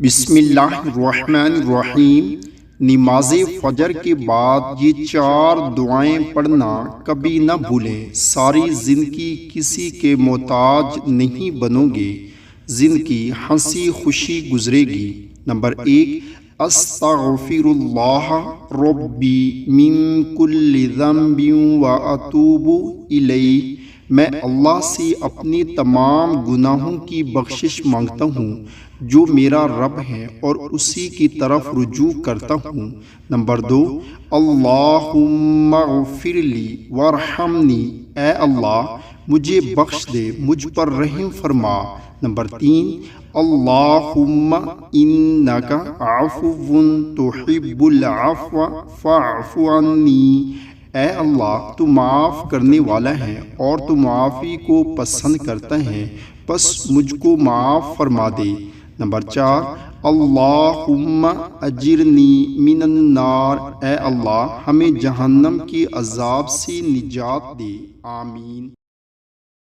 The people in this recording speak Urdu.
بسم اللہ الرحمن الرحیم۔ نماز فجر کے بعد یہ 4 دعائیں پڑھنا کبھی نہ بھولیں۔ ساری زندگی کسی کے محتاج نہیں بنو گے، زندگی ہنسی خوشی گزرے گی۔ نمبر 1، استغفر اللہ ربی من کل ذنب واتوب الیہ۔ میں اللہ سے اپنی تمام گناہوں کی بخشش مانگتا ہوں جو میرا رب ہے اور اسی کی طرف رجوع کرتا ہوں۔ نمبر 2، اللہم اغفر لی وارحمنی۔ اے اللہ مجھے بخش دے، مجھ پر رحم فرما۔ نمبر 3، اللہم انک عفو تحب العفو فاعف عنی۔ اے اللہ تو معاف کرنے والا ہے اور تو معافی کو پسند کرتا ہے، پس مجھ کو معاف فرما دے۔ نمبر 4، اللہم اجرنی من النار۔ اے اللہ ہمیں جہنم کے عذاب سے نجات دے۔ آمین۔